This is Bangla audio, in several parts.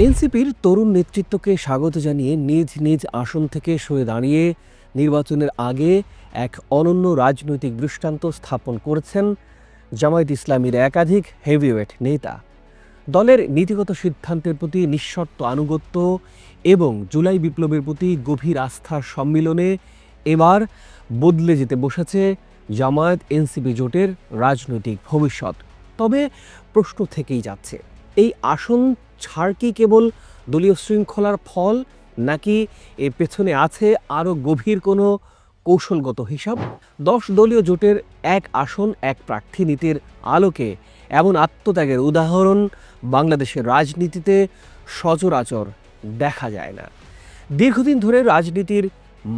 এনসিপির তরুণ নেতৃত্বকে স্বাগত জানিয়ে নিজ নিজ আসন থেকে সরে দাঁড়িয়ে নির্বাচনের আগে এক অনন্য রাজনৈতিক দৃষ্টান্ত স্থাপন করেছেন জামায়াত ইসলামীর একাধিক হেভিওয়েট নেতা। দলের নীতিগত সিদ্ধান্তের প্রতি নিঃশর্ত আনুগত্য এবং জুলাই বিপ্লবের প্রতি গভীর আস্থার সম্মিলনে এবার বদলে যেতে বসেছে জামায়াত এনসিপি জোটের রাজনৈতিক ভবিষ্যৎ। তবে প্রশ্ন থেকেই যাচ্ছে, এই আসন ছাড় কি কেবল দলীয় শৃঙ্খলার ফল, নাকি এর পেছনে আছে আরও গভীর কোনো কৌশলগত হিসাব? 10 দলীয় জোটের এক আসন এক প্রার্থী নীতির আলোকে এমন আত্মত্যাগের উদাহরণ বাংলাদেশের রাজনীতিতে সচরাচর দেখা যায় না। দীর্ঘদিন ধরে রাজনীতির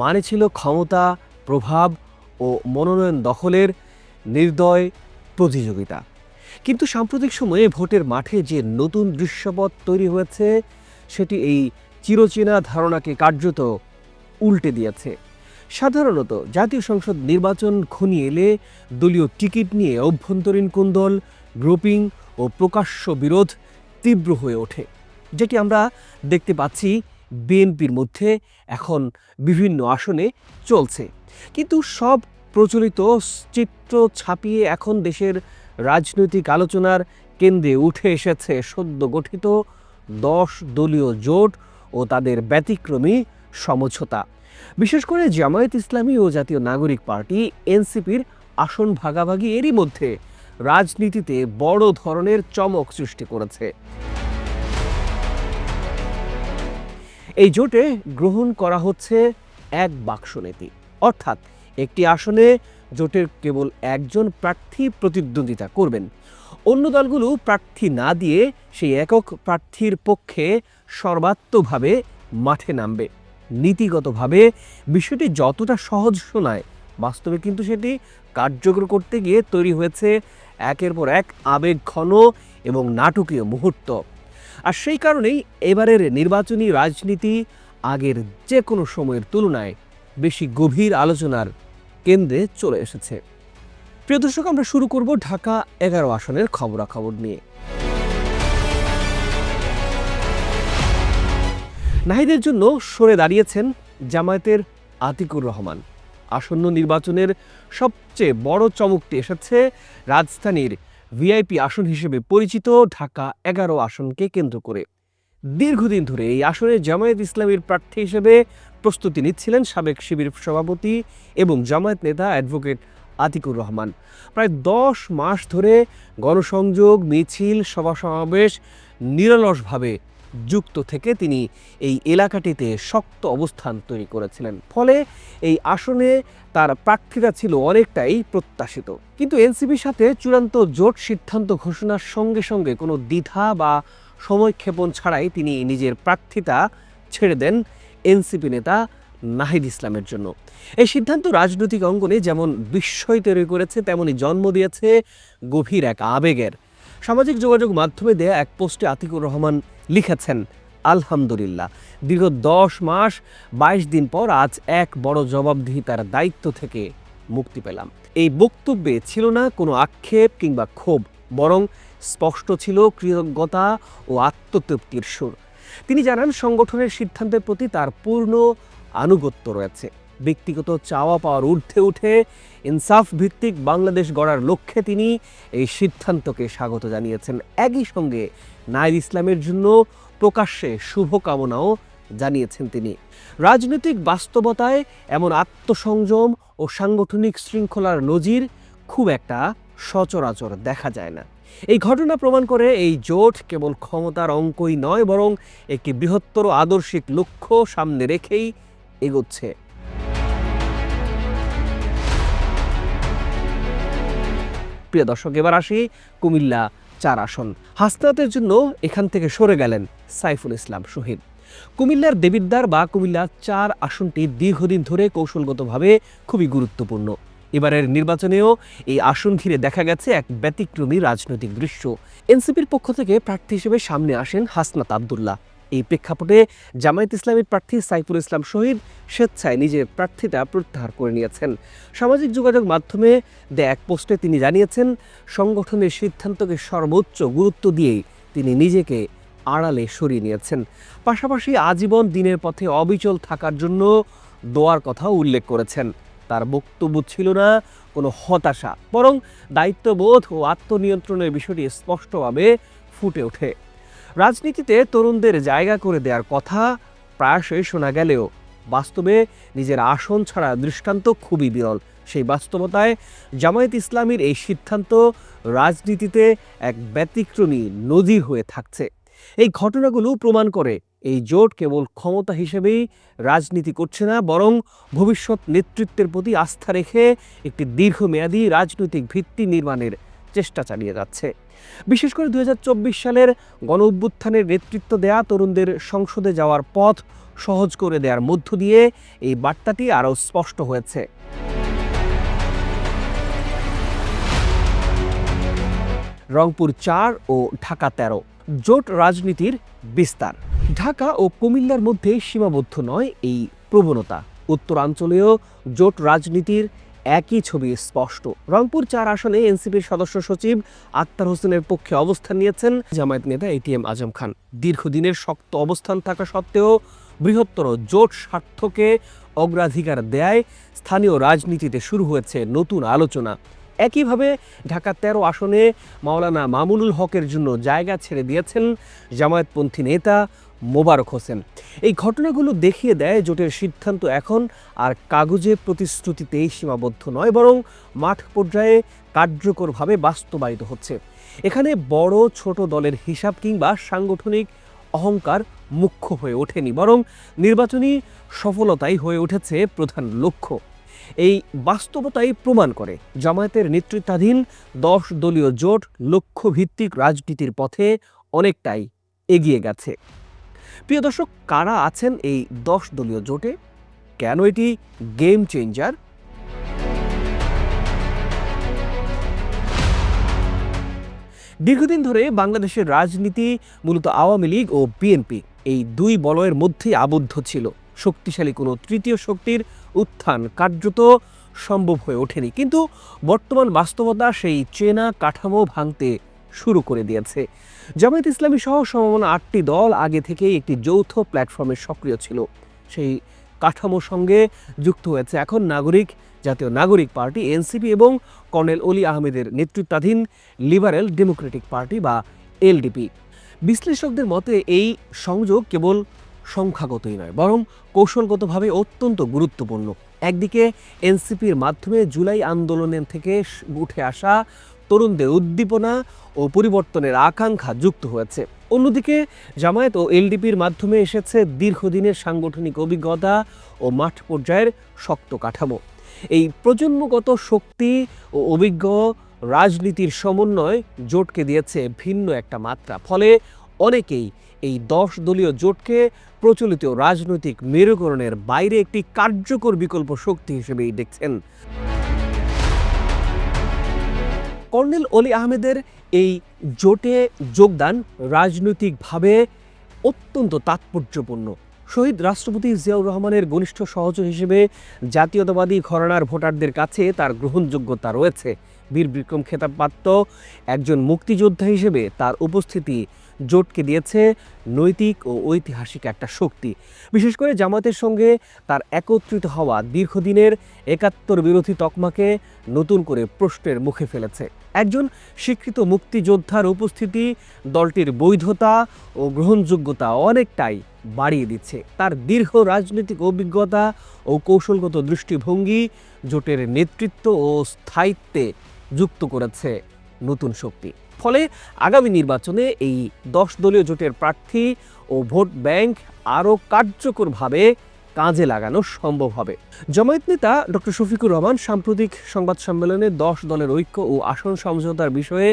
মানে ছিল ক্ষমতা, প্রভাব ও মনোনয়ন দখলের নির্দয় প্রতিযোগিতা। কিন্তু সাম্প্রতিক সময়ে ভোটের মাঠে যে নতুন দৃশ্যপট তৈরি হয়েছে, সেটি এই চিরচেনা ধারণাকে কার্যত উল্টে দিয়েছে। সাধারণত জাতীয় সংসদ নির্বাচন ঘনিয়ে এলে দলীয় টিকিট নিয়ে অভ্যন্তরীণ কোন্দল, গ্রুপিং ও প্রকাশ্য বিরোধ তীব্র হয়ে ওঠে, যেটি আমরা দেখতে পাচ্ছি বিএনপির মধ্যে এখন বিভিন্ন আসনে চলছে। কিন্তু সব প্রচলিত চিত্র ছাপিয়ে এখন দেশের রাজনৈতিক আলোচনার কেন্দ্রে উঠে এসেছে সদ্য গঠিত 10 দলীয় জোট ও তাদের ব্যতিক্রমী সমঝোতা। বিশেষ করে জামায়াত ইসলামী ও জাতীয় নাগরিক পার্টি এনসিপির আসন ভাগাভাগি এরই মধ্যে রাজনীতিতে বড় ধরনের চমক সৃষ্টি করেছে। এই জোটে গ্রহণ করা হচ্ছে এক বাক্স নীতি, অর্থাৎ একটি আসনে জোটের কেবল একজন প্রার্থী প্রতিদ্বন্দ্বিতা করবেন। অন্য দলগুলো প্রার্থী না দিয়ে সেই একক প্রার্থীর পক্ষে সর্বাত্মকভাবে মাঠে নামবে। নীতিগতভাবে বিষয়টি যতটা সহজ শোনায়, বাস্তবে কিন্তু সেটি কার্যকর করতে গিয়ে তৈরি হয়েছে একের পর এক আবেগঘন এবং নাটকীয় মুহূর্ত। আর সেই কারণেই এবারের নির্বাচনী রাজনীতি আগের যে কোনো সময়ের তুলনায় বেশি গভীর আলোচনার কেন্দ্রে চলে এসেছে। প্রিয় দর্শক, আমরা শুরু করব ঢাকা 11 আসনের খবরাখবর নিয়ে। নাহিদের জন্য সরে দাঁড়িয়েছেন জামায়াতের আতিকুর রহমান। আসন্ন নির্বাচনের সবচেয়ে বড় চমকটি এসেছে রাজধানীর ভিআইপি আসন হিসেবে পরিচিত ঢাকা 11 আসনকে কেন্দ্র করে। দীর্ঘদিন ধরে এই আসনে জামায়াত ইসলামীর প্রার্থী হিসেবে প্রস্তুতি নিচ্ছিলেন সাবেক শিবির সভাপতি এবং জামায়াত নেতা অ্যাডভোকেট আতিকুর রহমান। প্রায় 10 মাস ধরে গণসংযোগ, মিছিল, সভা সমাবেশ নিরলসভাবে যুক্ত থেকে তিনি এই এলাকাটিতে শক্ত অবস্থান তৈরি করেছিলেন। ফলে এই আসনে তার প্রার্থীরা ছিল অনেকটাই প্রত্যাশিত। কিন্তু এনসিপির সাথে চূড়ান্ত জোট সিদ্ধান্ত ঘোষণার সঙ্গে সঙ্গে কোনো দ্বিধা বা সময়ক্ষেপণ ছাড়াই তিনি নিজের প্রার্থিতা ছেড়ে দেন এনসিপি নেতা নাহিদ ইসলামের জন্য। এই সিদ্ধান্ত রাজনৈতিক অঙ্গনে যেমন বিস্ময় তৈরি করেছে, তেমনি জন্ম দিয়েছে গভীর এক আবেগের। সামাজিক যোগাযোগ মাধ্যমে দেয়া এক পোস্টে আতিকুর রহমান লিখেছেন, আলহামদুলিল্লাহ, দীর্ঘ 10 মাস 22 দিন পর আজ এক বড় জবাবদিহিতার দায়িত্ব থেকে মুক্তি পেলাম। এই বক্তব্যে ছিল না কোনো আক্ষেপ কিংবা ক্ষোভ, বরং স্পষ্ট ছিল কৃতজ্ঞতা ও আত্মতৃপ্তির সুর। তিনি জানান, সংগঠনের সিদ্ধান্তের প্রতি তার পূর্ণ আনুগত্য রয়েছে। ব্যক্তিগত চাওয়া পাওয়ার ঊর্ধ্বে উঠে ইনসাফ ভিত্তিক বাংলাদেশ গড়ার লক্ষ্যে তিনি এই সিদ্ধান্তকে স্বাগত জানিয়েছেন। একই সঙ্গে নাহিদ ইসলামের জন্য প্রকাশ্যে শুভকামনাও জানিয়েছেন তিনি। রাজনৈতিক বাস্তবতায় এমন আত্মসংযম ও সাংগঠনিক শৃঙ্খলার নজির খুব একটা সচরাচর দেখা যায় না। এই ঘটনা প্রমাণ করে এই জোট কেবল ক্ষমতার অঙ্কই নয়, বরং একটি বৃহত্তর আদর্শিক লক্ষ্য সামনে রেখেই এগোচ্ছে। প্রিয় দর্শক, এবার আসি কুমিল্লা 4 আসন। হাসনাতের জন্য এখান থেকে সরে গেলেন সাইফুল ইসলাম শহীদ। কুমিল্লার দেবিদ্বার বা কুমিল্লা 4 আসনটি দীর্ঘদিন ধরে কৌশলগতভাবে খুবই গুরুত্বপূর্ণ। এবারের নির্বাচনেও এই আসন ঘিরে দেখা গেছে এক ব্যতিক্রমী রাজনৈতিক দৃশ্য। এনসিপির পক্ষ থেকে প্রার্থী হিসেবে সামনে আসেন হাসনাত আবদুল্লাহ। এই প্রেক্ষাপটে জামায়াত ইসলামীর প্রার্থী সাইফুল ইসলাম শহীদ স্বেচ্ছায় নিজের প্রার্থিতা প্রত্যাহার করে নিয়েছেন। সামাজিক যোগাযোগ মাধ্যমে দেয়া এক পোস্টে তিনি জানিয়েছেন, সংগঠনের সিদ্ধান্তকে সর্বোচ্চ গুরুত্ব দিয়েই তিনি নিজেকে আড়ালে সরিয়ে নিয়েছেন। পাশাপাশি আজীবন দিনের পথে অবিচল থাকার জন্য দোয়ার কথাও উল্লেখ করেছেন। তার বক্তব্য ছিল না কোনো হতাশা, বরং দায়িত্ববোধ ও আত্মনিয়ন্ত্রণের বিষয়টি স্পষ্টভাবে ফুটে ওঠে। রাজনীতিতে তরুণদের জায়গা করে দেওয়ার কথা প্রায়শই শোনা গেলেও বাস্তবে নিজের আসন ছাড়া দৃষ্টান্ত খুবই বিরল। সেই বাস্তবতায় জামায়াত ইসলামীর এই সিদ্ধান্ত রাজনীতিতে এক ব্যতিক্রমী নজির হয়ে থাকছে। এই ঘটনাগুলো প্রমাণ করে এই জোট কেবল ক্ষমতা হিসেবেই রাজনীতি করছে না, বরং ভবিষ্যৎ নেতৃত্বের প্রতি আস্থা রেখে একটি দীর্ঘমেয়াদী রাজনৈতিক ভিত্তি নির্মাণের চেষ্টা চালিয়ে যাচ্ছে। বিশেষ করে 2024 সালের গণঅভ্যুত্থানের নেতৃত্ব দেয়া তরুণদের সংসদে যাওয়ার পথ সহজ করে দেওয়ার মধ্য দিয়ে এই বার্তাটি আরও স্পষ্ট হয়েছে। রংপুর 4 ও ঢাকা 13, জোট রাজনীতির বিস্তার। ঢাকা ও কুমিল্লার মধ্যে সীমাবদ্ধ নয় এই প্রবণতা। উত্তরাঞ্চলীয় জোট রাজনীতির একই ছবি স্পষ্ট। রংপুর 4 আসনে এনসিপির সদস্য সচিব আক্তার হোসেনের পক্ষে অবস্থান নিয়েছেন জামায়াত নেতা এটিএম আজম খান। দীর্ঘদিনের শক্ত অবস্থান থাকা সত্ত্বেও বৃহত্তর জোট স্বার্থকে অগ্রাধিকার দেয় স্থানীয় রাজনীতিতে শুরু হয়েছে নতুন আলোচনা। একইভাবে ঢাকা 13 আসনে মাওলানা মামুনুল হকের জন্য জায়গা ছেড়ে দিয়েছেন জামায়াতপন্থী নেতা মোবারক হোসেন। এই ঘটনাগুলো দেখিয়ে দেয় জোটের সিদ্ধান্ত এখন আর কাগজে প্রতিশ্রুতিতেই সীমাবদ্ধ নয়, বরং মাঠ পর্যায়ে কার্যকরভাবে বাস্তবায়িত হচ্ছে। এখানে বড় ছোট দলের হিসাব কিংবা সাংগঠনিক অহংকার মুখ্য হয়ে ওঠেনি, বরং নির্বাচনী সফলতাই হয়ে উঠেছে প্রধান লক্ষ্য। এই বাস্তবতাই প্রমাণ করে জামায়াতের নেতৃত্বাধীন 10 দলীয় জোট লক্ষ্যভিত্তিক রাজনীতির পথে অনেকটাই এগিয়ে গেছে। প্রিয় দর্শক, কারা আছেন এই 10 দলীয় জোটে? কেন এটি গেম চেঞ্জার? দীর্ঘদিন ধরে বাংলাদেশের রাজনীতি মূলত আওয়ামী লীগ ও বিএনপি এই দুই বলয়ের মধ্যেই আবদ্ধ ছিল। শক্তিশালী কোনো তৃতীয় শক্তির উত্থান কার্যত সম্ভব হয়ে ওঠেনি। কিন্তু বর্তমান বাস্তবতা সেই চেনা কাঠামো ভাঙতে শুরু করে দিয়েছে। জামায়াত ইসলামী সহ সমমনা 8টি দল আগে থেকেই একটি যৌথ প্ল্যাটফর্মে সক্রিয় ছিল। সেই কাঠামোর সঙ্গে যুক্ত হয়েছে এখন জাতীয় নাগরিক পার্টি এনসিপি এবং কর্নেল অলি আহমেদের নেতৃত্বাধীন লিবারেল ডেমোক্রেটিক পার্টি বা এলডিপি। বিশ্লেষকদের মতে এই সংযোগ কেবল সংখ্যাগতই নয়, বরং কৌশলগতভাবে অত্যন্ত গুরুত্বপূর্ণ। একদিকে এনসিপির মাধ্যমে জুলাই আন্দোলনের থেকে উঠে আসা তরুণদের উদ্দীপনা ও পরিবর্তনের আকাঙ্ক্ষা যুক্ত হয়েছে। অন্যদিকে জামায়াত ও এলডিপির মাধ্যমে এসেছে দীর্ঘদিনের সাংগঠনিক অভিজ্ঞতা ও মাঠ পর্যায়ের শক্ত কাঠামো। এই প্রজন্মগত শক্তি ও অভিজ্ঞ রাজনীতির সমন্বয় জোটকে দিয়েছে ভিন্ন একটা মাত্রা। ফলে অনেকেই এই 10 দলীয় জোটকে প্রচলিত রাজনৈতিক মেরুকরণের বাইরে একটি কার্যকর বিকল্প শক্তি হিসেবেই দেখছেন। কর্নেল অলি আহমেদের এই জোটে যোগদান রাজনৈতিকভাবে অত্যন্ত তাৎপর্যপূর্ণ। শহীদ রাষ্ট্রপতি জিয়াউর রহমানের ঘনিষ্ঠ সহচর হিসেবে জাতীয়তাবাদী ঘরানার ভোটারদের কাছে তার গ্রহণযোগ্যতা রয়েছে। বীর বিক্রম খেতাবপ্রাপ্ত একজন মুক্তিযোদ্ধা হিসেবে তার উপস্থিতি জোটকে দিয়েছে নৈতিক ও ঐতিহাসিক একটা শক্তি। বিশেষ করে জামায়াতের সঙ্গে তার একত্রিত হওয়া দীর্ঘদিনের ৭১ বিরোধী তকমাকে নতুন করে প্রশ্নের মুখে ফেলেছে। একজন স্বীকৃত মুক্তিযোদ্ধার উপস্থিতি দলটির বৈধতা ও গ্রহণযোগ্যতা অনেকটাই বাড়িয়ে দিচ্ছে। তার দীর্ঘ রাজনৈতিক অভিজ্ঞতা ও কৌশলগত দৃষ্টিভঙ্গি জোটের নেতৃত্ব ও স্থায়িত্বে যুক্ত করেছে নতুন শক্তি। ফলে আগামী নির্বাচনে এই 10 দলীয় জোটের প্রার্থী ও ভোট ব্যাংক আরও কার্যকরভাবে কাজে লাগানো সম্ভব হবে। জামায়াত নেতা ডক্টর শফিকুর রহমান সাম্প্রতিক সংবাদ সম্মেলনে 10 দলের ঐক্য ও আসন সমঝোতার বিষয়ে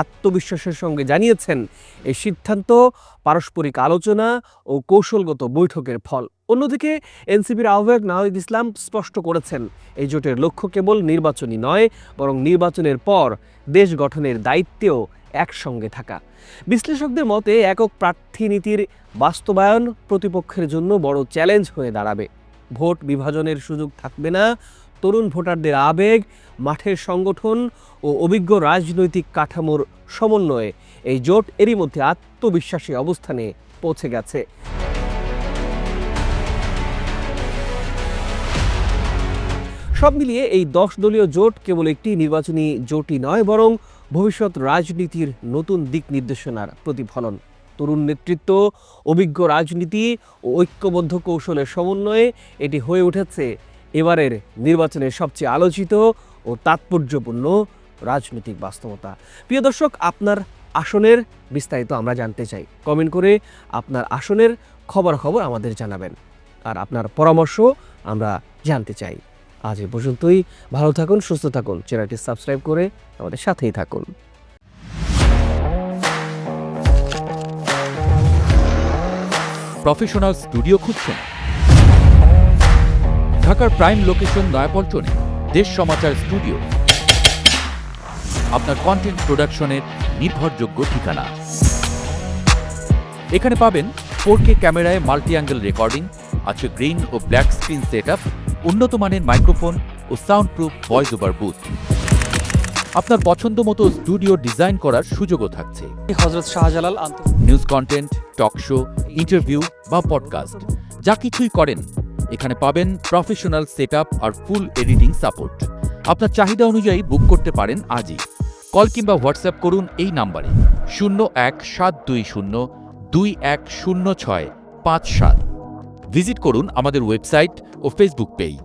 আত্মবিশ্বাসের সঙ্গে জানিয়েছেন, এই সিদ্ধান্ত পারস্পরিক আলোচনা ও কৌশলগত বৈঠকের ফল। অন্যদিকে এনসিপির আহ্বায়ক নাহিদ ইসলাম স্পষ্ট করেছেন, এই জোটের লক্ষ্য কেবল নির্বাচনী নয়, বরং নির্বাচনের পর দেশ গঠনের দায়িত্বেও একসঙ্গে থাকা। বিশ্লেষকদের মতে একক প্রার্থী নীতির বাস্তবায়ন প্রতিপক্ষের জন্য বড় চ্যালেঞ্জ হয়ে দাঁড়াবে। ভোট বিভাজনের সুযোগ থাকবে না, তরুণ ভোটারদের আবেগ, মাঠের সংগঠন ও অভিজ্ঞ রাজনৈতিক কাঠামোর সমন্বয়ে এই জোট এরই মধ্যে আত্মবিশ্বাসী অবস্থানে পৌঁছে গেছে। সব মিলিয়ে এই 10 দলীয় জোট কেবল একটি নির্বাচনী জোটই নয়, বরং ভবিষ্যৎ রাজনীতির নতুন দিক নির্দেশনার প্রতিফলন। তরুণ নেতৃত্ব, অভিজ্ঞ রাজনীতি ও ঐক্যবদ্ধ কৌশলের সমন্বয়ে এটি হয়ে উঠেছে এবারের নির্বাচনের সবচেয়ে আলোচিত ও তাৎপর্যপূর্ণ রাজনৈতিক বাস্তবতা। প্রিয় দর্শক, আপনার আসনের বিস্তারিত আমরা জানতে চাই। কমেন্ট করে আপনার আসনের খবরাখবর আমাদের জানাবেন, আর আপনার পরামর্শ আমরা জানতে চাই। আজ এ পর্যন্তই। ভালো থাকুন, সুস্থ থাকুন, চ্যানেলটি সাবস্ক্রাইব করে আমাদের সাথেই থাকুন। প্রফেশনাল স্টুডিও খুঁজছেন? ঢাকার প্রাইম লোকেশন নয়াপল্টনে দেশ সমাচার স্টুডিও আপনার কন্টেন্ট প্রোডাকশনের নির্ভরযোগ্য ঠিকানা। এখানে পাবেন 4K ক্যামেরায় মাল্টি অ্যাঙ্গেল রেকর্ডিং, আছে গ্রিন ও ব্ল্যাক স্ক্রিন সেটআপ, উন্নত মানের মাইক্রোফোন ও sound proof voice over booth. আপনার পছন্দ মতো স্টুডিও ডিজাইন করার সুযোগও থাকছে। Hazrat Shahjalal news content, talk show, interview বা পডকাস্ট, যা কিছুই করেন এখানে পাবেন প্রফেশনাল সেটআপ আর ফুল এডিটিং সাপোর্ট। আপনার চাহিদা অনুযায়ী বুক করতে পারেন আজই। কল কিংবা হোয়াটসঅ্যাপ করুন এই নাম্বারে 017202106557। ভিজিট করুন আমাদের ওয়েবসাইট ও ফেসবুক পেজ।